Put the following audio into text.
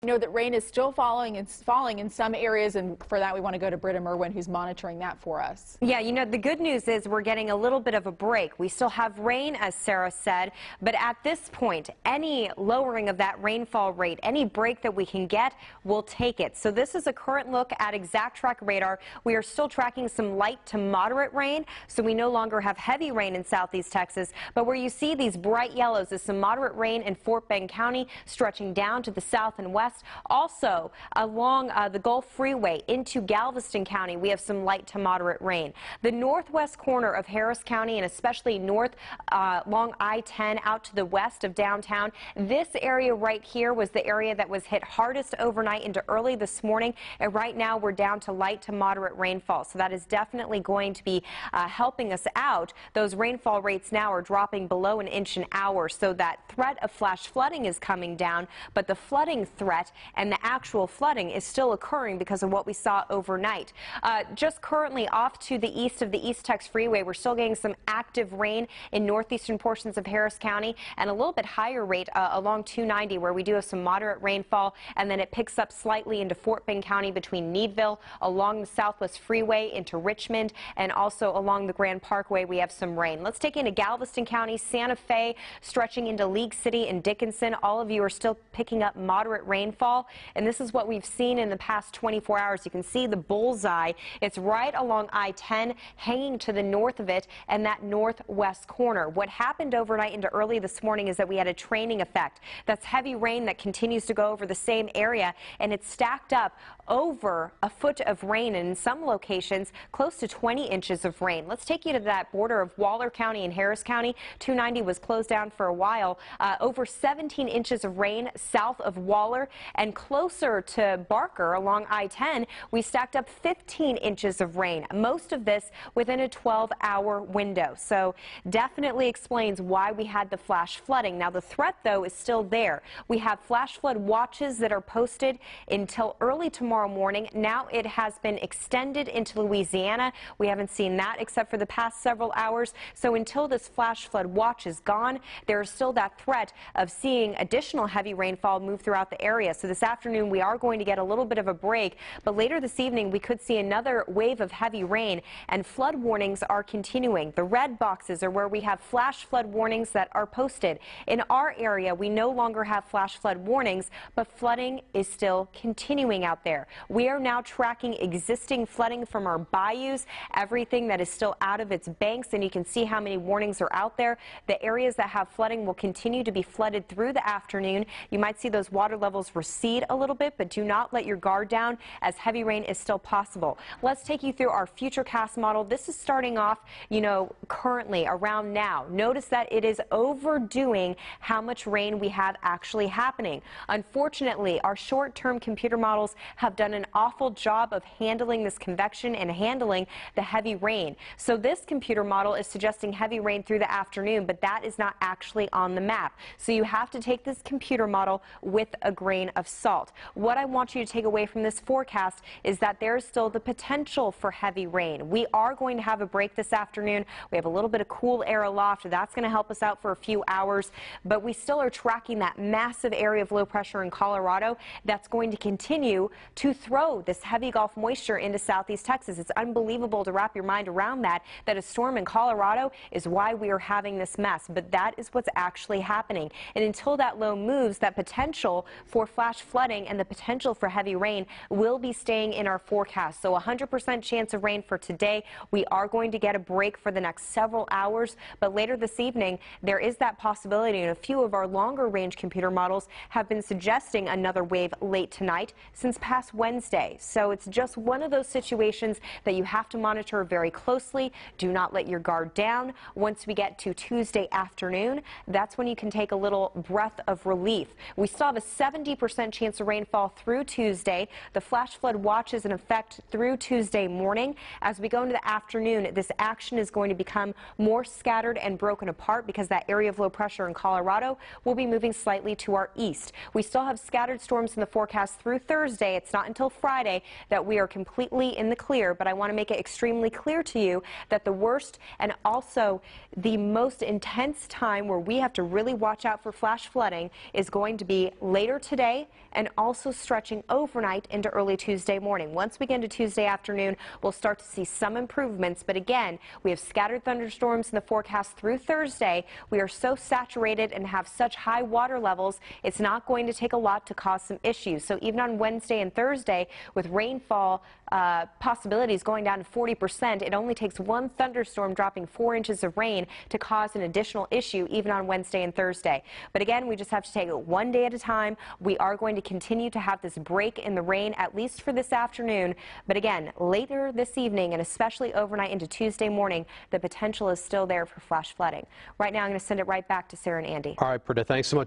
You know that rain is still falling in some areas, and for that we want to go to Britta Merwin, who's monitoring that for us. Yeah, you know, the good news is we're getting a little bit of a break. We still have rain, as Sarah said, but at this point, any lowering of that rainfall rate, any break that we can get, we'll take it. So this is a current look at exact track radar. We are still tracking some light to moderate rain, so we no longer have heavy rain in southeast Texas, but where you see these bright yellows is some moderate rain in Fort Bend County, stretching down to the south and west. Also, along the Gulf Freeway into Galveston County, we have some light to moderate rain. The northwest corner of Harris County, and especially north along I-10 out to the west of downtown, this area right here was the area that was hit hardest overnight into early this morning, and right now we're down to light to moderate rainfall. So that is definitely going to be helping us out. Those rainfall rates now are dropping below an inch an hour, so that threat of flash flooding is coming down, but the flooding threat and the actual flooding is still occurring because of what we saw overnight. Just currently off to the east of the East Tex Freeway, we're still getting some active rain in northeastern portions of Harris County, and a little bit higher rate along 290, where we do have some moderate rainfall, and then it picks up slightly into Fort Bend County between Needville, along the Southwest Freeway into Richmond, and also along the Grand Parkway we have some rain. Let's take into Galveston County, Santa Fe, stretching into League City and Dickinson. All of you are still picking up moderate rainfall, and this is what we've seen in the past 24 hours. You can see the bullseye. It's right along I-10, hanging to the north of it and that northwest corner. What happened overnight into early this morning is that we had a training effect. That's heavy rain that continues to go over the same area, and it's stacked up over a foot of rain, and in some locations close to 20 inches of rain. Let's take you to that border of Waller County and Harris County. 290 was closed down for a while. Over 17 inches of rain south of Waller, and closer to Barker along I-10, we stacked up 15 inches of rain, most of this within a 12-hour window. So definitely explains why we had the flash flooding. Now the threat, though, is still there. We have flash flood watches that are posted until early tomorrow morning. Now it has been extended into Louisiana. We haven't seen that except for the past several hours. So until this flash flood watch is gone, there is still that threat of seeing additional heavy rainfall move throughout the area. So this afternoon we are going to get a little bit of a break, but later this evening we could see another wave of heavy rain, and flood warnings are continuing. The red boxes are where we have flash flood warnings that are posted. In our area, we no longer have flash flood warnings, but flooding is still continuing out there. We are now tracking existing flooding from our bayous, everything that is still out of its banks, and you can see how many warnings are out there. The areas that have flooding will continue to be flooded through the afternoon. You might see those water levels recede a little bit, but do not let your guard down, as heavy rain is still possible. Let's take you through our Futurecast model. This is starting off, you know, currently around now. Notice that it is overdoing how much rain we have actually happening. Unfortunately, our short-term computer models have done an awful job of handling this convection and handling the heavy rain. So this computer model is suggesting heavy rain through the afternoon, but that is not actually on the map. So you have to take this computer model with a grain of salt. What I want you to take away from this forecast is that there is still the potential for heavy rain. We are going to have a break this afternoon. We have a little bit of cool air aloft. That's going to help us out for a few hours, but we still are tracking that massive area of low pressure in Colorado that's going to continue to throw this heavy Gulf moisture into southeast Texas. It's unbelievable to wrap your mind around that a storm in Colorado is why we are having this mess, but that is what's actually happening. And until that low moves, that potential for flash flooding and the potential for heavy rain will be staying in our forecast. So 100% chance of rain for today. We are going to get a break for the next several hours, but later this evening there is that possibility, and a few of our longer range computer models have been suggesting another wave late tonight since past Wednesday. So it's just one of those situations that you have to monitor very closely. Do not let your guard down. Once we get to Tuesday afternoon, that's when you can take a little breath of relief. We still have a 70% chance of rainfall through Tuesday. The flash flood watch is in effect through Tuesday morning. As we go into the afternoon, this action is going to become more scattered and broken apart because that area of low pressure in Colorado will be moving slightly to our east. We still have scattered storms in the forecast through Thursday. It's not until Friday that we are completely in the clear, but I want to make it extremely clear to you that the worst and also the most intense time where we have to really watch out for flash flooding is going to be later today and also stretching overnight into early Tuesday morning. Once we get into Tuesday afternoon, we'll start to see some improvements, but again, we have scattered thunderstorms in the forecast through Thursday. We are so saturated and have such high water levels, it's not going to take a lot to cause some issues. So even on Wednesday and Thursday, with rainfall possibilities going down to 40%, it only takes one thunderstorm dropping 4 inches of rain to cause an additional issue even on Wednesday and Thursday. But again, we just have to take it one day at a time. We are going to continue to have this break in the rain, at least for this afternoon. But again, later this evening and especially overnight into Tuesday morning, the potential is still there for flash flooding. Right now, I'm going to send it right back to Sarah and Andy. All right, Britta, thanks so much.